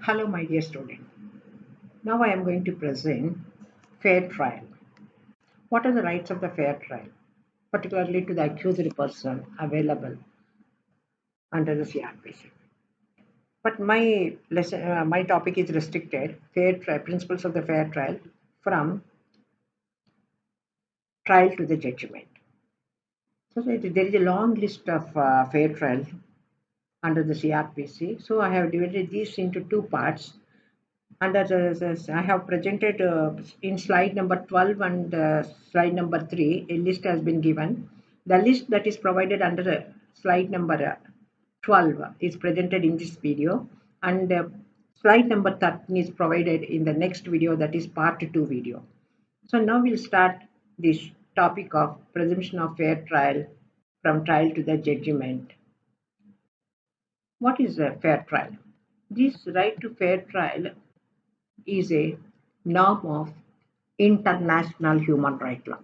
Hello, my dear student. Now I am going to present fair trial. What are the rights of the fair trial, particularly to the accused person available under the CRPC? But my topic is restricted fair trial principles of the fair trial from trial to the judgment. So there is a long list of fair trial under the CRPC. So I have divided these into two parts. Under I have presented in slide number 12 and slide number 3, a list has been given. The list that is provided under slide number 12 is presented in this video, and slide number 13 is provided in the next video, that is part 2 video. So now we'll start this topic of presumption of fair trial from trial to the judgment. What is a fair trial? This right to fair trial is a norm of international human rights law,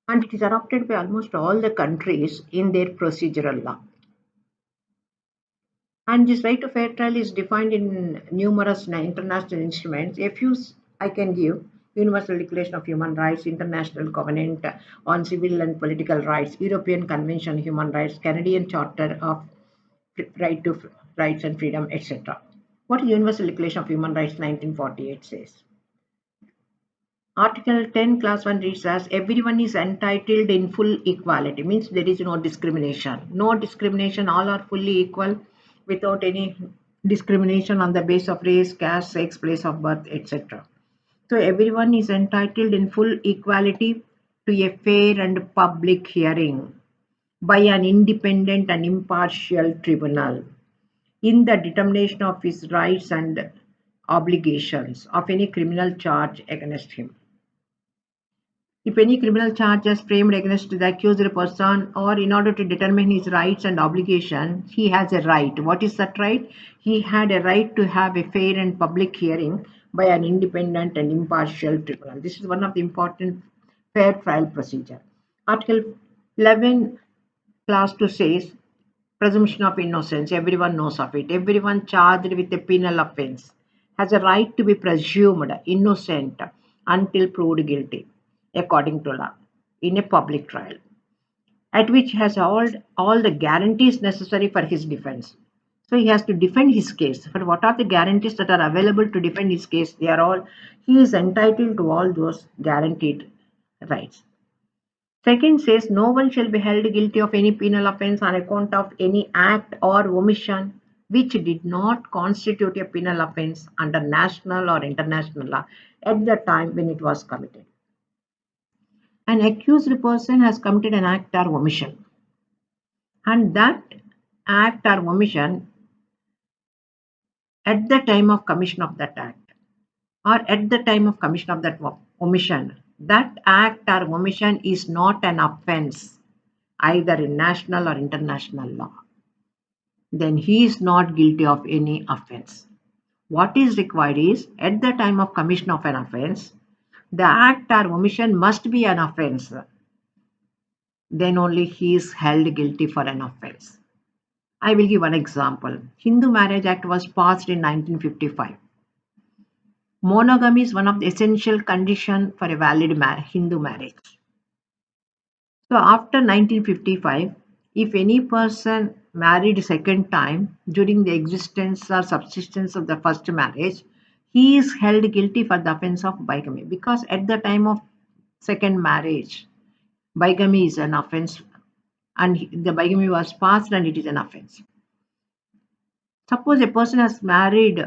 and it is adopted by almost all the countries in their procedural law. And this right to fair trial is defined in numerous international instruments. A few I can give: Universal Declaration of Human Rights, International Covenant on Civil and Political Rights, European Convention on Human Rights, Canadian Charter of Right to Rights and Freedom, etc. What Universal Declaration of Human Rights 1948 says? Article 10 class 1 reads as everyone is entitled in full equality, means there is no discrimination. No discrimination, all are fully equal without any discrimination on the basis of race, caste, sex, place of birth, etc. So everyone is entitled in full equality to a fair and public hearing by an independent and impartial tribunal in the determination of his rights and obligations of any criminal charge against him. If any criminal charge is framed against the accused person, or in order to determine his rights and obligations, he has a right. What is that right? He had a right to have a fair and public hearing by an independent and impartial tribunal. This is one of the important fair trial procedure. Article 11 clause 2 says presumption of innocence. Everyone knows of it. Everyone charged with a penal offense has a right to be presumed innocent until proved guilty, according to law, in a public trial, at which has all the guarantees necessary for his defense. So he has to defend his case. But what are the guarantees that are available to defend his case? He is entitled to all those guaranteed rights. Second says no one shall be held guilty of any penal offence on account of any act or omission which did not constitute a penal offence under national or international law at the time when it was committed. An accused person has committed an act or omission, and that act or omission, at the time of commission of that act, or at the time of commission of that omission, that act or omission is not an offence either in national or international law, then he is not guilty of any offence. What is required is, at the time of commission of an offence, the act or omission must be an offence. Then only he is held guilty for an offence. I will give one example. Hindu Marriage Act was passed in 1955. Monogamy is one of the essential conditions for a valid Hindu marriage. So after 1955, if any person married second time during the existence or subsistence of the first marriage, he is held guilty for the offence of bigamy, because at the time of second marriage, bigamy is an offence, and the bigamy was passed and it is an offence. Suppose a person has married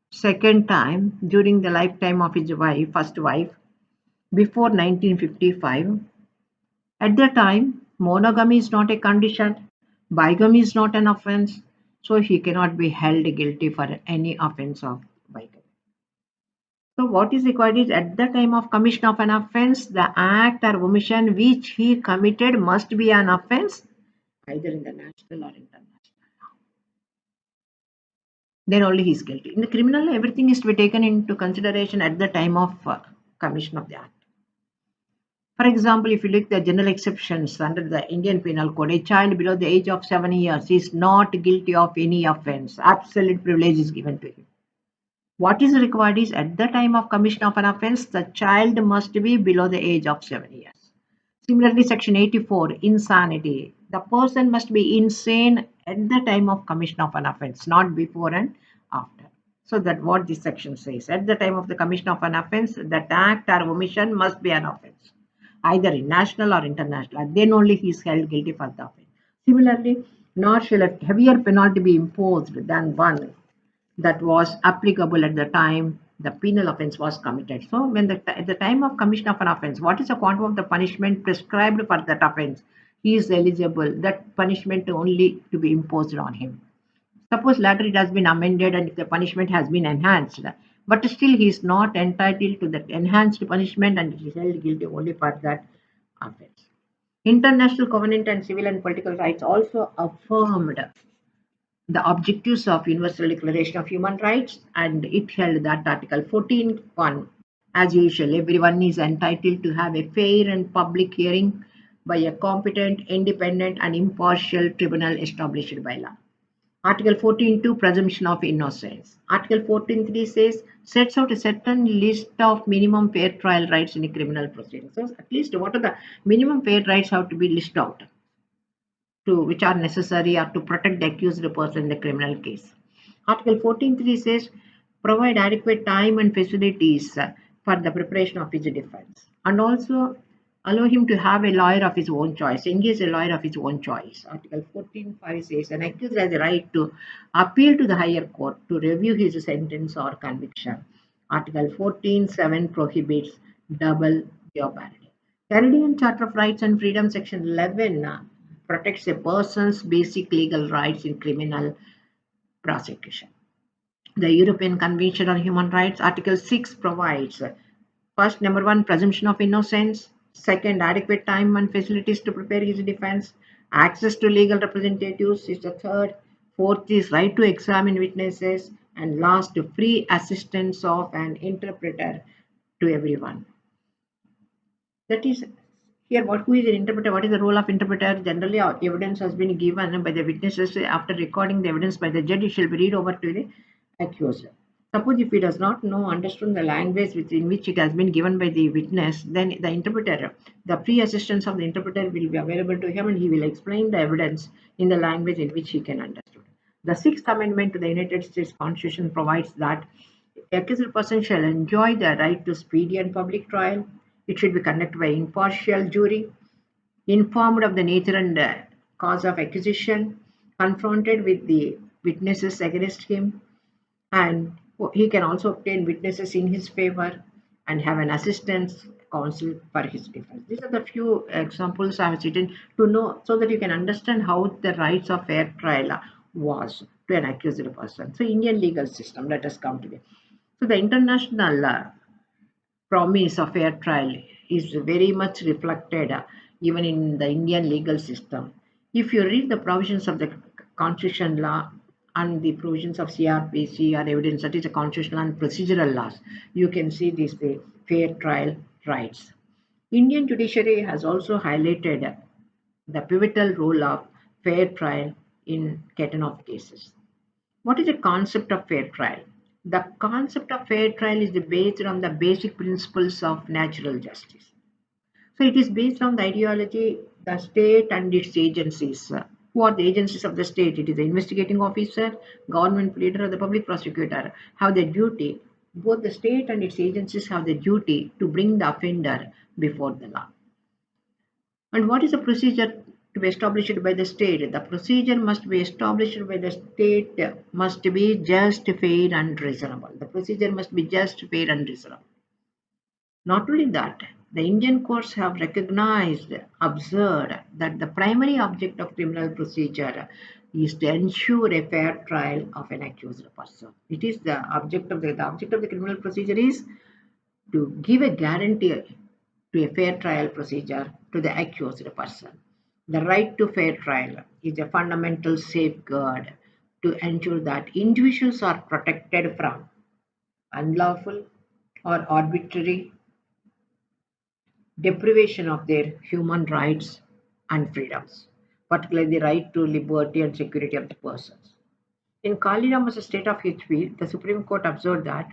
second time during the lifetime of his first wife, before 1955. At the time, monogamy is not a condition, bigamy is not an offence, so he cannot be held guilty for any offence of bigamy. So what is required is, at the time of commission of an offence, the act or omission which he committed must be an offence either in the national or international. Then only he is guilty. In the criminal law, everything is to be taken into consideration at the time of commission of the act. For example, if you look at the general exceptions under the Indian Penal Code, a child below the age of 7 years is not guilty of any offense. Absolute privilege is given to him. What is required is at the time of commission of an offense, the child must be below the age of 7 years. Similarly, Section 84, insanity. The person must be insane at the time of commission of an offense, not before and after. So that what this section says. At the time of the commission of an offense, that act or omission must be an offense, either in national or international. Then only he is held guilty for the offense. Similarly, nor shall a heavier penalty be imposed than one that was applicable at the time the penal offense was committed. So, when at the time of commission of an offense, what is the quantum of the punishment prescribed for that offense? He is eligible that punishment only to be imposed on him. Suppose later it has been amended and the punishment has been enhanced, but still he is not entitled to that enhanced punishment and he is held guilty only for that offense. International covenant and civil and political rights also affirmed the objectives of Universal Declaration of Human Rights, and it held that Article 14.1, as usual, everyone is entitled to have a fair and public hearing by a competent, independent, and impartial tribunal established by law. Article 14.2, presumption of innocence. Article 14.3 says, sets out a certain list of minimum fair trial rights in a criminal proceeding. So, at least what are the minimum fair rights have to be listed out, to which are necessary or to protect the accused person in the criminal case. Article 14.3 says provide adequate time and facilities for the preparation of his defense, and also allow him to have a lawyer of his own choice, engage a lawyer of his own choice. Article 14.5 says an accused has the right to appeal to the higher court to review his sentence or conviction. Article 14.7 prohibits double jeopardy. Canadian Charter of Rights and Freedom, Section 11, protects a person's basic legal rights in criminal prosecution. The European Convention on Human Rights, Article 6 provides first, number one, presumption of innocence; second, adequate time and facilities to prepare his defense; access to legal representatives is the third; fourth is right to examine witnesses; and last, free assistance of an interpreter to everyone. That is here what who is an interpreter, what is the role of interpreter? Generally, evidence has been given by the witnesses. After recording the evidence by the judge, it shall be read over to the accused. Suppose if he does not know, understand the language in which it has been given by the witness, then the interpreter, the free assistance of the interpreter will be available to him and he will explain the evidence in the language in which he can understand. The Sixth Amendment to the United States Constitution provides that the accused person shall enjoy the right to speedy and public trial. It should be conducted by impartial jury, informed of the nature and cause of accusation, confronted with the witnesses against him, and he can also obtain witnesses in his favor and have an assistance counsel for his defense. These are the few examples I have written to know so that you can understand how the rights of fair trial was to an accused person. So, Indian legal system, let us come to this. So, the international promise of fair trial is very much reflected even in the Indian legal system. If you read the provisions of the constitution law and the provisions of CRPC or evidence, that is the constitutional and procedural laws, you can see this the fair trial rights. Indian judiciary has also highlighted the pivotal role of fair trial in Ketanoff cases. What is the concept of fair trial? The concept of fair trial is based on the basic principles of natural justice. So it is based on the ideology, the state and its agencies. Who are the agencies of the state? It is the investigating officer, government leader, or the public prosecutor have the duty. Both the state and its agencies have the duty to bring the offender before the law. And what is the procedure to be established by the state? The procedure must be established by the state, must be just, fair, and reasonable. The procedure must be just, fair, and reasonable. Not only that, the Indian courts have recognized, observed that the primary object of criminal procedure is to ensure a fair trial of an accused person. It is the object of the object of the criminal procedure is to give a guarantee to a fair trial procedure to the accused person. The right to fair trial is a fundamental safeguard to ensure that individuals are protected from unlawful or arbitrary deprivation of their human rights and freedoms, particularly the right to liberty and security of the persons. In Kaliram as a state of HP, the Supreme Court observed that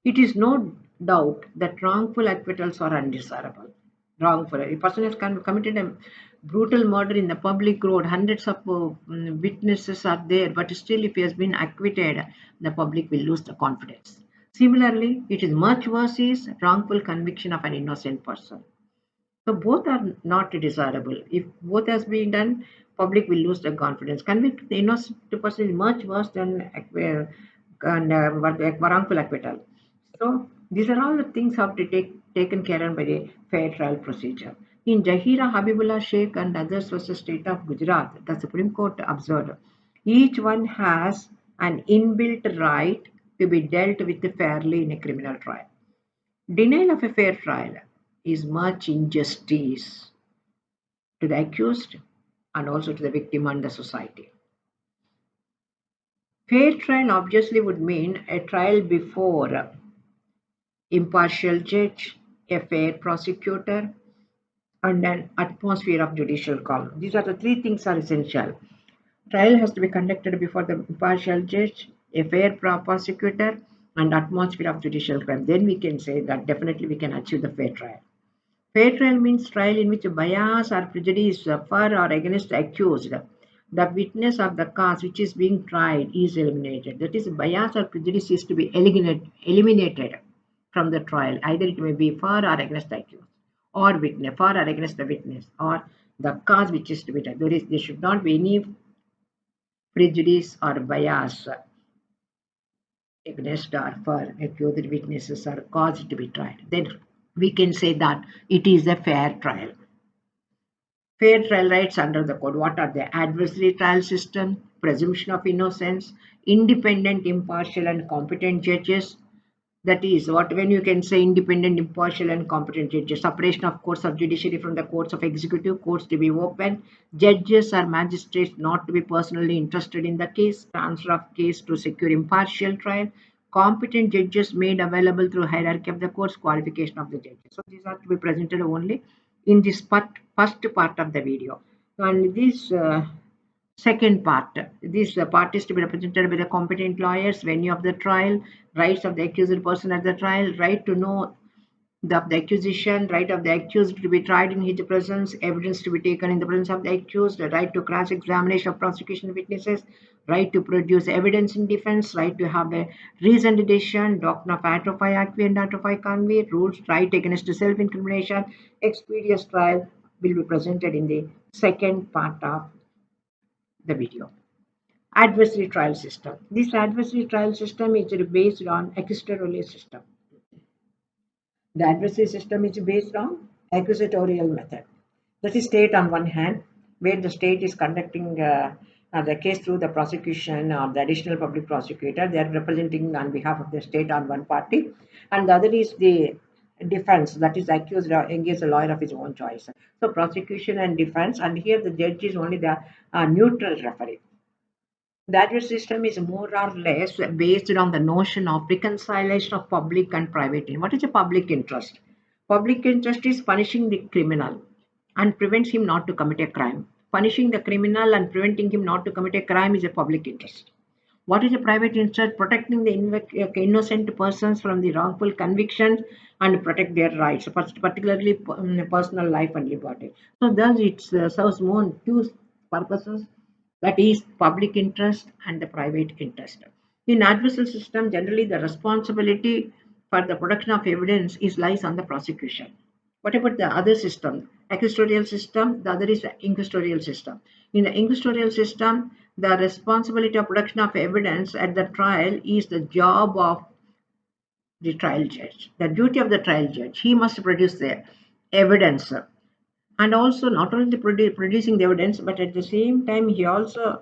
it is no doubt that wrongful acquittals are undesirable. Wrongful. A person has committed a brutal murder in the public road. Hundreds of witnesses are there, but still, if he has been acquitted, the public will lose the confidence. Similarly, it is much worse is wrongful conviction of an innocent person. So both are not desirable. If both has been done, public will lose the confidence. Convict the innocent person is much worse than wrongful acquittal. So these are all the things have to take taken care of by the fair trial procedure. In Jahira Habibullah Sheikh and others versus State of Gujarat, the Supreme Court observed each one has an inbuilt right to be dealt with fairly in a criminal trial. Denial of a fair trial is much injustice to the accused and also to the victim and the society. Fair trial obviously would mean a trial before impartial judge, a fair prosecutor, and an atmosphere of judicial calm. These are the three things are essential. Trial has to be conducted before the impartial judge, a fair prosecutor, and atmosphere of judicial crime. Then we can say that definitely we can achieve the fair trial. Fair trial means trial in which bias or prejudice for or against the accused. The witness of the cause which is being tried is eliminated. That is, bias or prejudice is to be eliminated from the trial. Either it may be for or against the accused, or witness, for or against the witness, or the cause which is to be tried. There should not be any prejudice or bias against or for accused witnesses or cause to be tried. Then we can say that it is a fair trial. Fair trial rights under the code. What are the adversary trial system, presumption of innocence, independent, impartial, and competent judges? That is what when you can say independent, impartial, and competent judges. Separation of courts of judiciary from the courts of executive, courts to be open, judges or magistrates not to be personally interested in the case, transfer of case to secure impartial trial, competent judges made available through hierarchy of the courts, qualification of the judges. So these are to be presented only in this first part of the video. And this second part, this part is to be represented by the competent lawyers, venue of the trial, rights of the accused person at the trial, right to know the accusation, right of the accused to be tried in his presence, evidence to be taken in the presence of the accused, the right to cross-examination of prosecution witnesses, right to produce evidence in defense, right to have a reasoned decision, doctrine of atrophy acqui and atrophy convi, rules, right against self-incrimination, expeditious trial will be presented in the second part of the video. Adversary trial system. This adversary trial system is based on accusatorial system. The adversary system is based on accusatorial method. That is state on one hand, where the state is conducting the case through the prosecution or the additional public prosecutor. They are representing on behalf of the state on one party, and the other is the defense, that is accused engage a lawyer of his own choice. So prosecution and defense, and here the judge is only the neutral referee. The adversary system is more or less based on the notion of reconciliation of public and private interest. What is a public interest? Public interest is punishing the criminal and prevents him not to commit a crime. Punishing the criminal and preventing him not to commit a crime is a public interest. What is a private interest? Protecting the innocent persons from the wrongful convictions and protect their rights, particularly personal life and liberty. So thus it serves more two purposes, that is public interest and the private interest. In adversarial system, generally the responsibility for the production of evidence is lies on the prosecution. What about the other system? Acquisitorial system, the other is the inquisitorial system. In the inquisitorial system, the responsibility of production of evidence at the trial is the job of the trial judge. The duty of the trial judge, he must produce the evidence, and also not only producing the evidence, but at the same time he also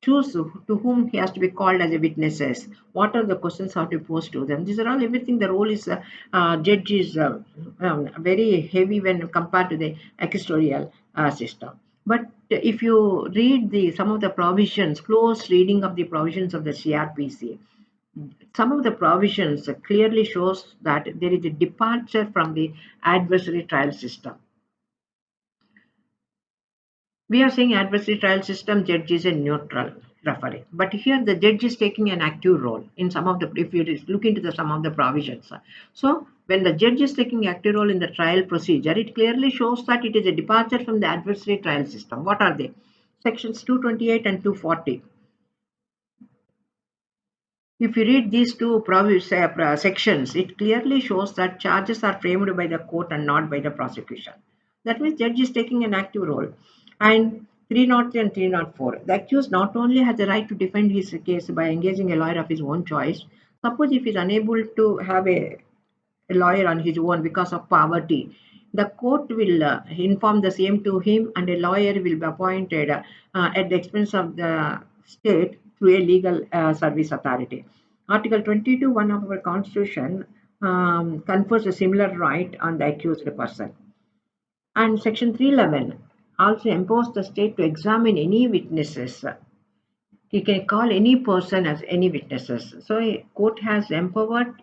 choose to whom he has to be called as a witnesses, what are the questions how to pose to them. These are all everything. The role is judge is very heavy when compared to the acquisitorial system. But if you read the some of the provisions, close reading of the provisions of the CRPC, some of the provisions clearly shows that there is a departure from the adversary trial system. We are saying adversary trial system judge is a neutral referee, but here the judge is taking an active role in some of the, if you look into the some of the provisions. So when the judge is taking active role in the trial procedure, it clearly shows that it is a departure from the adversary trial system. What are they? Sections 228 and 240. If you read these two sections, it clearly shows that charges are framed by the court and not by the prosecution. That means judge is taking an active role. And 303 and 304, the accused not only has the right to defend his case by engaging a lawyer of his own choice. Suppose if he is unable to have a lawyer on his own because of poverty, the court will inform the same to him, and a lawyer will be appointed at the expense of the state through a legal service authority. Article 22, 1 of our constitution confers a similar right on the accused person. And section 311 also empowers the state to examine any witnesses. He can call any person as any witnesses. So a court has empowered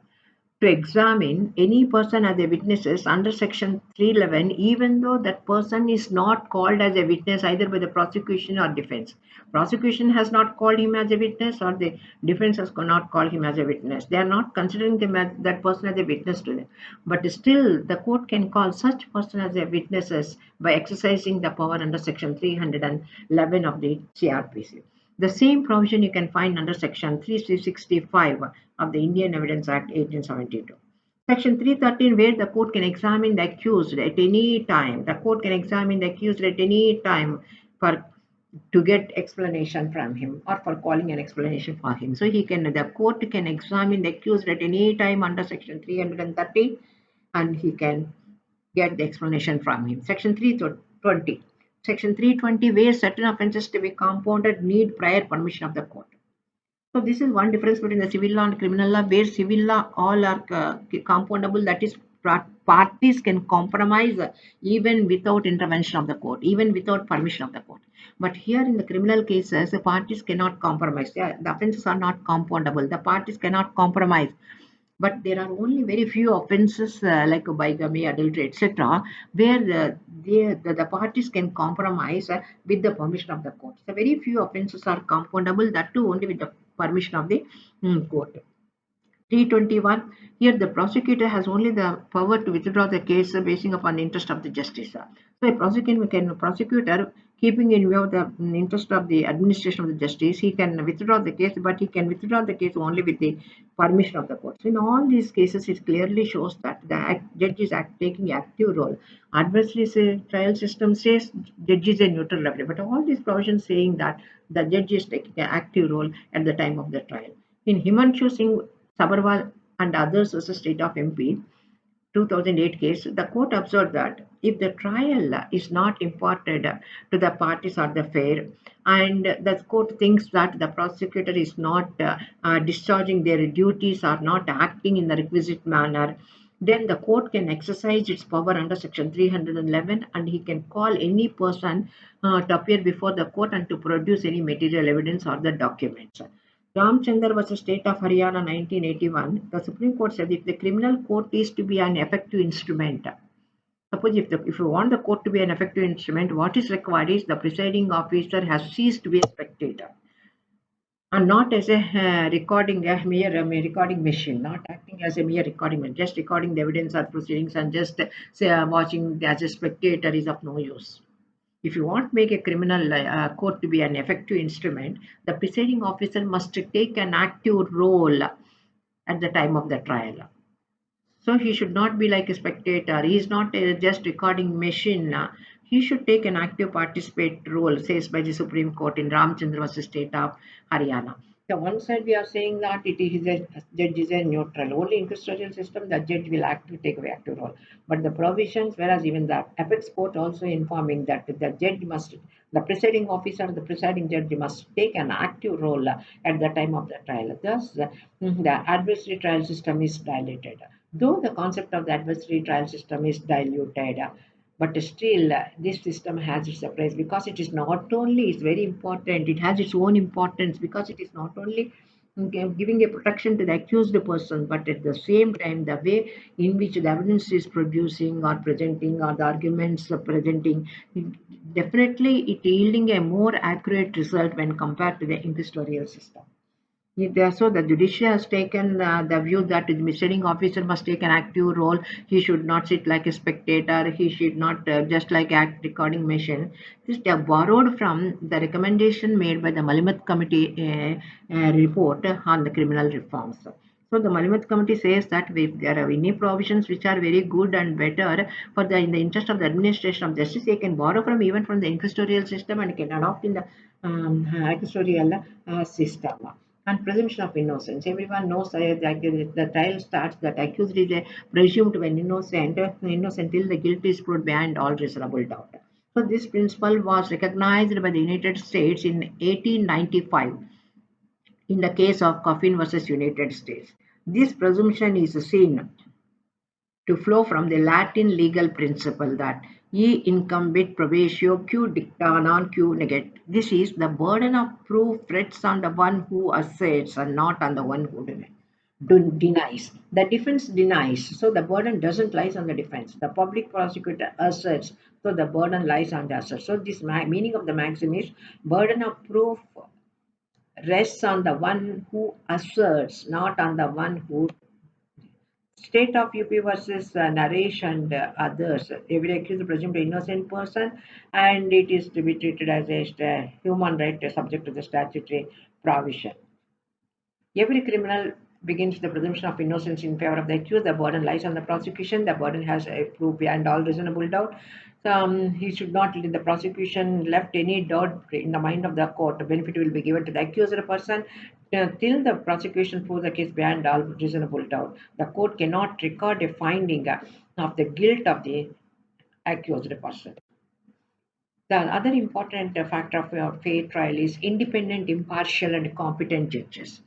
to examine any person as a witnesses under section 311, even though that person is not called as a witness either by the prosecution or defense. Prosecution has not called him as a witness, or the defense has not called him as a witness. They are not considering them as, that person as a witness to them. But still the court can call such person as a witnesses by exercising the power under section 311 of the CRPC. The same provision you can find under section 365 of the Indian Evidence Act 1872. Section 313, where the court can examine the accused at any time. The court can examine the accused at any time for to get explanation from him or for calling an explanation for him. So the court can examine the accused at any time under section 330, and he can get the explanation from him. Section 320. Section 320, where certain offences to be compounded need prior permission of the court. So this is one difference between the civil law and criminal law, where civil law all are compoundable. That is, parties can compromise even without intervention of the court, even without permission of the court. But here in the criminal cases, the parties cannot compromise. The offences are not compoundable. The parties cannot compromise. But there are only very few offences like bigamy, adultery, etc., where the parties can compromise with the permission of the court. So very few offences are compoundable, that too only with the permission of the court. 321, here the prosecutor has only the power to withdraw the case basing upon the interest of the justice. So a prosecutor, keeping in view of the interest of the administration of the justice, he can withdraw the case, but he can withdraw the case only with the permission of the court. So in all these cases, it clearly shows that the judge is taking active role. Adversary trial system says judge is a neutral referee, but all these provisions saying that the judge is taking an active role at the time of the trial. In Himanshu Singh Sabharwal and others versus State of MP 2008 case, the court observed that if the trial is not imparted to the parties or the fair, and the court thinks that the prosecutor is not discharging their duties or not acting in the requisite manner, then the court can exercise its power under section 311, and he can call any person to appear before the court and to produce any material evidence or the documents. Ramchandar versus State of Haryana 1981, the Supreme Court said if the criminal court is to be an effective instrument, suppose if you want the court to be an effective instrument, what is required is the presiding officer has ceased to be a spectator and not as a mere recording machine, not acting as a mere recording machine, just recording the evidence or proceedings and just watching as a spectator is of no use. If you want to make a criminal court to be an effective instrument, the presiding officer must take an active role at the time of the trial. So he should not be like a spectator. He is not just recording machine. He should take an active participate role, says by the Supreme Court in Ramchandra versus State of Haryana. The one side we are saying that it is a judge is a neutral. Only in custodial system the judge will take away active role. But the provisions, whereas even the apex court also informing that the judge must, the presiding officer, the presiding judge must take an active role at the time of the trial. Thus, the adversary trial system is dilated. Though the concept of the adversary trial system is diluted, but still this system has its place because it is not only, it's very important, it has its own importance because it is not only giving a protection to the accused person, but at the same time, the way in which the evidence is producing or presenting or the arguments are presenting, definitely it yielding a more accurate result when compared to the inquisitorial system. So the judiciary has taken the view that the deciding officer must take an active role. He should not sit like a spectator. He should not just like act recording machine. This they are borrowed from the recommendation made by the Malimat Committee report on the criminal reforms. So the Malimat Committee says that if there are any provisions which are very good and better for the in the interest of the administration of justice, they can borrow from even from the inquisitorial system and can adopt in the inquisitorial system. And presumption of innocence. Everyone knows that the trial starts that accused is presumed when innocent till the guilt is proved beyond all reasonable doubt. So this principle was recognized by the United States in 1895 in the case of Coffin versus United States. This presumption is seen to flow from the Latin legal principle that e incumbit probatio q dicta non q negate. This is the burden of proof rests on the one who asserts and not on the one who denies. The defense denies, so the burden doesn't lies on the defense. The public prosecutor asserts, so the burden lies on the assert. So this meaning of the maxim is burden of proof rests on the one who asserts, not on the one who State of UP versus Naresh and others. Every accused presumed innocent person, and it is to be treated as a human right subject to the statutory provision. Every criminal begins the presumption of innocence in favor of the accused. The burden lies on the prosecution. The burden has a proof beyond all reasonable doubt. He should not let the prosecution left any doubt in the mind of the court. The benefit will be given to the accused person till the prosecution proves the case beyond all reasonable doubt. The court cannot record a finding of the guilt of the accused person. The other important factor of a fair trial is independent, impartial, and competent judges.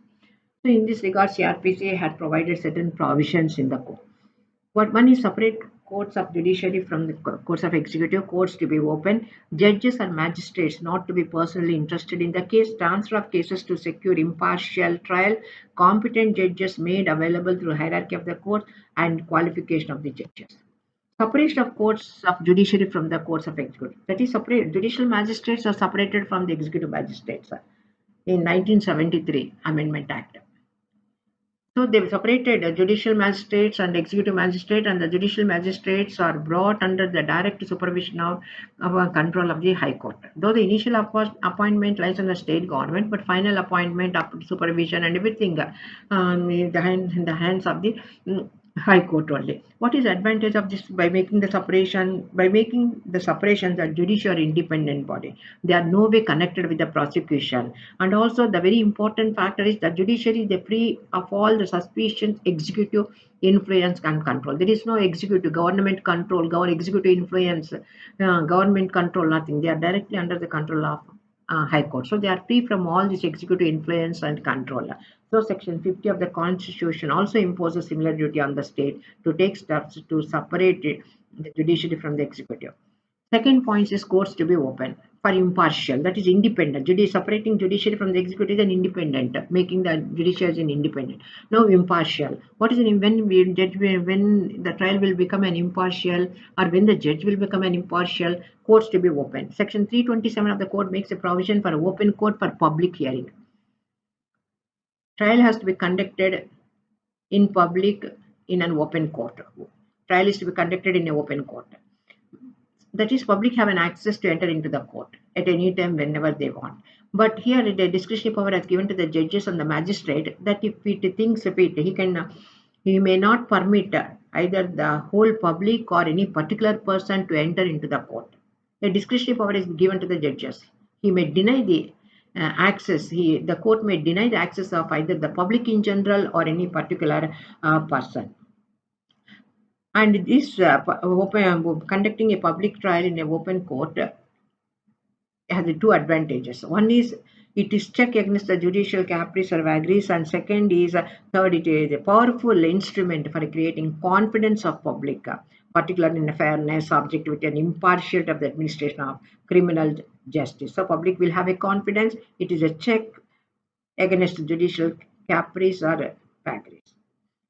So in this regard, CRPC had provided certain provisions in the code. What one is separate courts of judiciary from the courts of executive, courts to be open, judges and magistrates not to be personally interested in the case, transfer of cases to secure impartial trial, competent judges made available through hierarchy of the court, and qualification of the judges. Separation of courts of judiciary from the courts of executive. That is separate. Judicial magistrates are separated from the executive magistrates in 1973 Amendment Act. So they've separated judicial magistrates and executive magistrate, and the judicial magistrates are brought under the direct supervision of control of the High Court. Though the initial appointment lies on the state government, but final appointment, up to supervision and everything in the hands of the High Court only. What is the advantage of this? By making the separation, the judiciary independent body. They are no way connected with the prosecution. And also the very important factor is that judiciary is free of all the suspicions, executive influence and control. There is no executive government control, executive influence, government control, nothing. They are directly under the control of High Court. So they are free from all this executive influence and control. So Section 50 of the Constitution also imposes similar duty on the state to take steps to separate the judiciary from the executive. Second point is courts to be open for impartial, that is independent. Separating judiciary from the executive and independent, making the judiciary an independent. Now impartial. What is when the trial will become an impartial, or when the judge will become an impartial? Courts to be open. Section 327 of the code makes a provision for open court for public hearing. Trial has to be conducted in public in an open court. Trial is to be conducted in an open court. That is, public have an access to enter into the court at any time whenever they want. But here the discretionary power is given to the judges and the magistrate that if it thinks fit, he may not permit either the whole public or any particular person to enter into the court. A discretionary power is given to the judges. He may deny the access. The court may deny the access of either the public in general or any particular person. And this conducting a public trial in an open court has two advantages. One is it is check against the judicial caprice or vagaries, and second is third, it is a powerful instrument for creating confidence of public, particularly in fairness, objectivity, and impartiality of the administration of criminal justice. So public will have a confidence. It is a check against judicial Caprice or Pagris.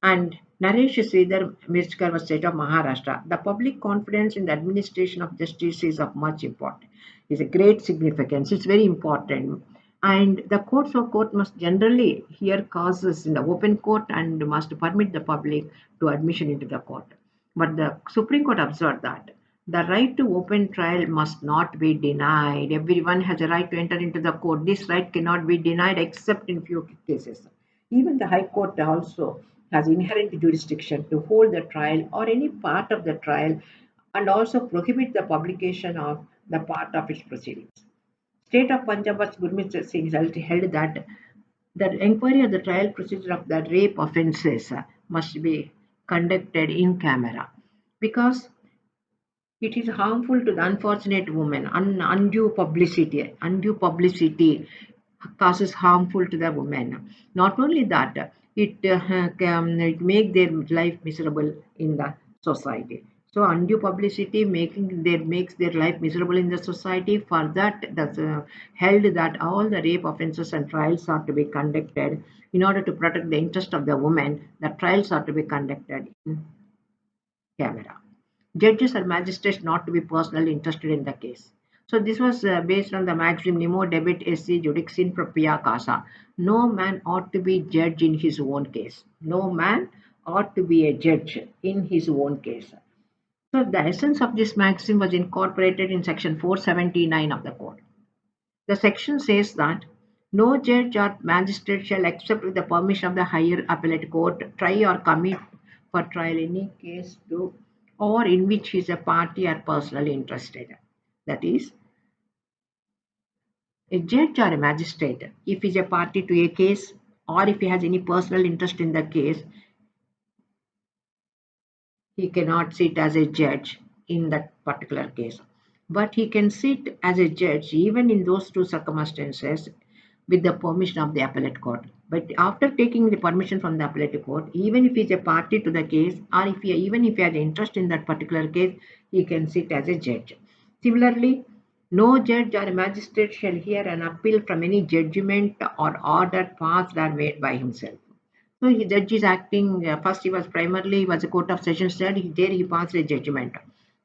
And Naresh Sridhar Mirskar was state of Maharashtra. The public confidence in the administration of justice is of much importance. Is a great significance. It's very important. And the court must generally hear causes in the open court and must permit the public to admission into the court. But the Supreme Court observed that the right to open trial must not be denied. Everyone has a right to enter into the court. This right cannot be denied except in few cases. Even the High Court also has inherent jurisdiction to hold the trial or any part of the trial and also prohibit the publication of the part of its proceedings. State of Punjab's Gurmeet Singh held that the inquiry of the trial procedure of the rape offences must be conducted in camera because it is harmful to the unfortunate woman. Undue publicity causes harmful to the woman. Not only that, it make their life miserable in the society. So undue publicity makes their life miserable in the society. For that, that's held that all the rape offences and trials are to be conducted in order to protect the interest of the woman. The trials are to be conducted in camera. Judges or magistrates not to be personally interested in the case. So this was based on the maxim nemo debet esse judix in propria casa. No man ought to be judge in his own case. No man ought to be a judge in his own case. So the essence of this maxim was incorporated in section 479 of the code. The section says that no judge or magistrate shall accept with the permission of the higher appellate court try or commit for trial any case to or in which he is a party or personally interested. That is, a judge or a magistrate, if he is a party to a case or if he has any personal interest in the case, he cannot sit as a judge in that particular case. But he can sit as a judge even in those two circumstances with the permission of the appellate court. But after taking the permission from the appellate court, even if he is a party to the case or even if he has interest in that particular case, he can sit as a judge. Similarly, no judge or magistrate shall hear an appeal from any judgment or order passed or made by himself. So the judge is acting. First, he was a court of sessions judge. There he passed a judgment,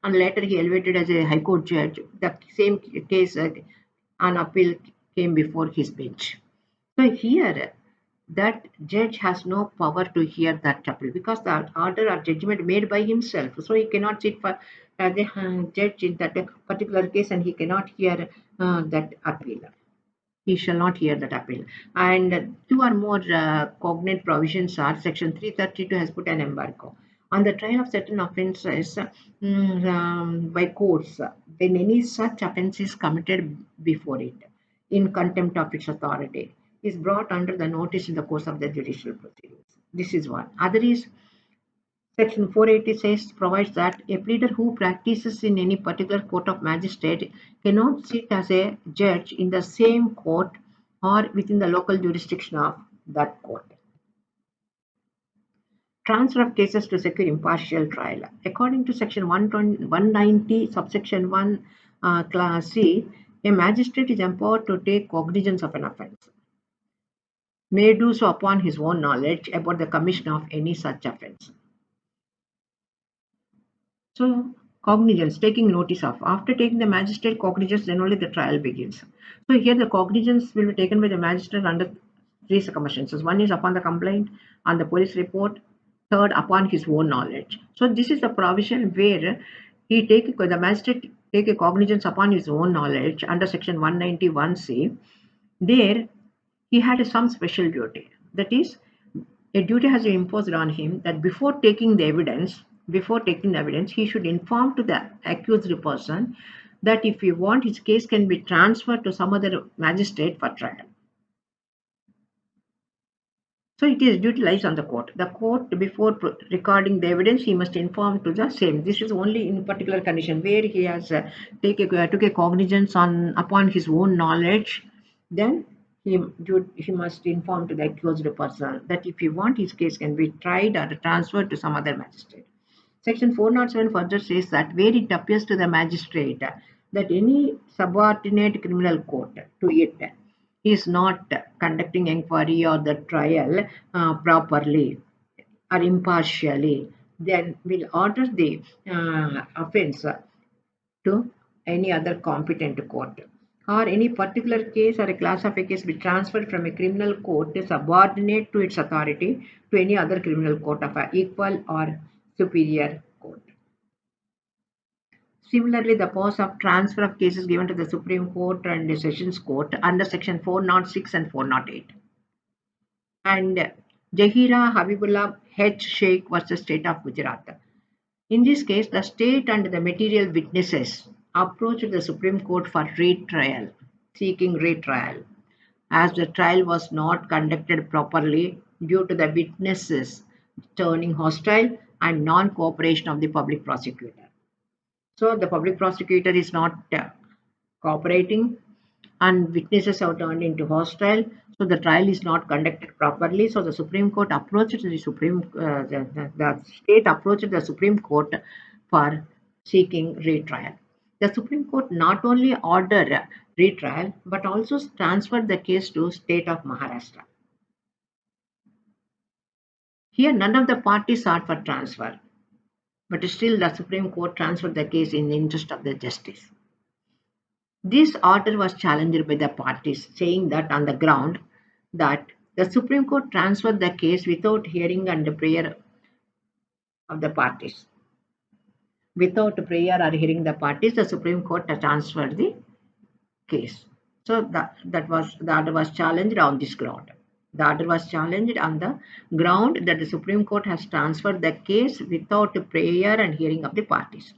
and later he elevated as a high court judge. The same case, an appeal came before his bench. So here, that judge has no power to hear that appeal because the order or judgment made by himself. So he cannot sit for as a judge in that particular case, and he cannot hear that appeal. He shall not hear that appeal. And two or more cognate provisions are Section 332 has put an embargo on the trial of certain offences by courts when any such offence is committed before it in contempt of its authority is brought under the notice in the course of the judicial proceedings. This is one. Other is Section 486 provides that a pleader who practices in any particular court of magistrate cannot sit as a judge in the same court or within the local jurisdiction of that court. Transfer of cases to secure impartial trial. According to Section 190, subsection 1, class C, a magistrate is empowered to take cognizance of an offence. May do so upon his own knowledge about the commission of any such offence. So, cognizance, taking notice of. After taking the magistrate cognizance, then only the trial begins. So, here the cognizance will be taken by the magistrate under three circumstances. One is upon the complaint, on the police report, third, upon his own knowledge. So, this is the provision where the magistrate take a cognizance upon his own knowledge under section 191C. There, he had some special duty. That is, a duty has been imposed on him that before taking the evidence, he should inform to the accused person that if he want, his case can be transferred to some other magistrate for trial. So it is duty lies on the court. The court, before recording the evidence, he must inform to the same. This is only in particular condition where he has took a cognizance upon his own knowledge. Then he must inform to the accused person that if he want, his case can be tried or transferred to some other magistrate. Section 407 further says that where it appears to the magistrate that any subordinate criminal court to it is not conducting inquiry or the trial properly or impartially, then will order the offence to any other competent court, or any particular case or a class of a case be transferred from a criminal court subordinate to its authority to any other criminal court of a equal or superior court. Similarly, the powers of transfer of cases given to the Supreme Court and the Sessions Court under Section 406 and 408. And Jahira Habibullah H. Sheikh versus State of Gujarat. In this case, the state and the material witnesses approached the Supreme Court for retrial, seeking retrial, as the trial was not conducted properly due to the witnesses turning hostile and non-cooperation of the public prosecutor. So the public prosecutor is not cooperating, and witnesses have turned into hostile. So the trial is not conducted properly. So the Supreme Court approached the state approached the Supreme Court for seeking retrial. The Supreme Court not only ordered retrial but also transferred the case to state of Maharashtra. Here, none of the parties sought for transfer, but still the Supreme Court transferred the case in the interest of the justice. This order was challenged by the parties, saying that on the ground that the Supreme Court transferred the case without hearing and prayer of the parties. Without prayer or hearing the parties, the Supreme Court transferred the case. So the order was challenged on this ground. The order was challenged on the ground that the Supreme Court has transferred the case without prayer and hearing of the parties.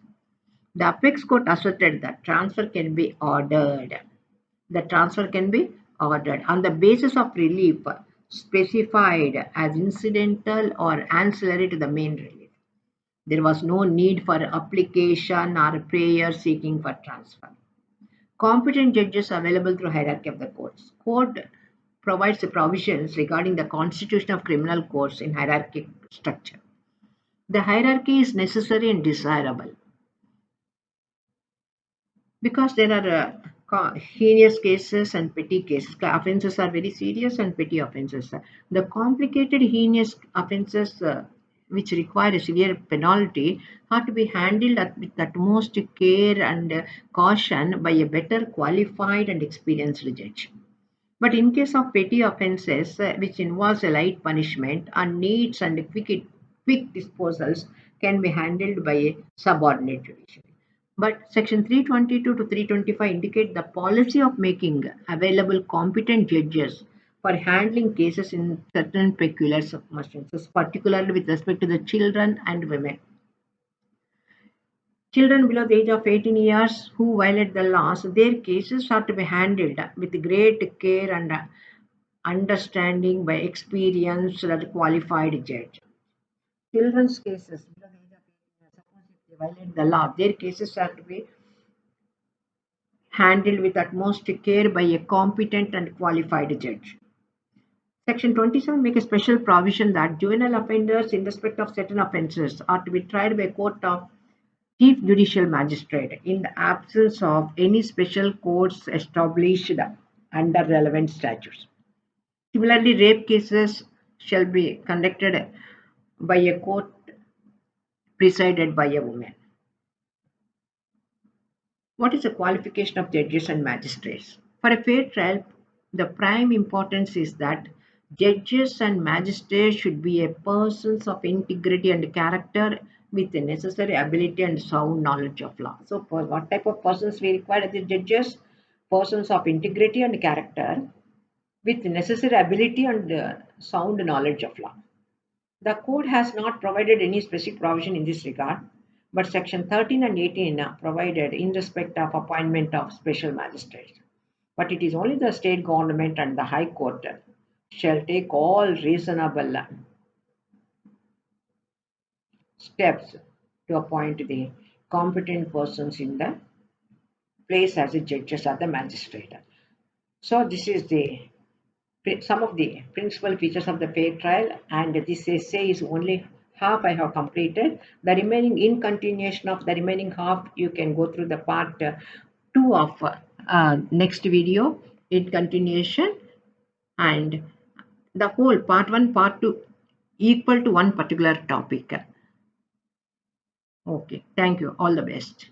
The apex court asserted that transfer can be ordered. The transfer can be ordered on the basis of relief specified as incidental or ancillary to the main relief. There was no need for application or prayer seeking for transfer. Competent judges available through hierarchy of the courts. Code provides the provisions regarding the constitution of criminal courts in hierarchic structure. The hierarchy is necessary and desirable because there are heinous cases and petty cases. Offences are very serious and petty offences. The complicated heinous offences which require a severe penalty have to be handled with utmost care and caution by a better qualified and experienced judge. But in case of petty offences which involves a light punishment and needs and quick disposals can be handled by a subordinate judiciary. But Section 322 to 325 indicate the policy of making available competent judges for handling cases in certain peculiar circumstances, particularly with respect to the children and women. Children below the age of 18 years who violate the laws, their cases are to be handled with great care and understanding by experienced and qualified judge. Children's cases below the age of 18 years, suppose if they violate the law, their cases are to be handled with utmost care by a competent and qualified judge. Section 27 makes a special provision that juvenile offenders in respect of certain offences are to be tried by a court of Chief Judicial Magistrate in the absence of any special courts established under relevant statutes. Similarly, rape cases shall be conducted by a court presided by a woman. What is the qualification of judges and magistrates? For a fair trial, the prime importance is that judges and magistrates should be persons of integrity and character with the necessary ability and sound knowledge of law. So, what type of persons we require as the judges? Persons of integrity and character with necessary ability and sound knowledge of law. The code has not provided any specific provision in this regard, but Section 13 and 18 are provided in respect of appointment of special magistrates. But it is only the state government and the High Court shall take all reasonable steps to appoint the competent persons in the place as the judges or the magistrate. So this is some of the principal features of the fair trial, and this essay is only half I have completed. The remaining, in continuation of the remaining half, you can go through the part 2 of next video, in continuation, and the whole part 1 part 2 equal to one particular topic. Okay, thank you, all the best.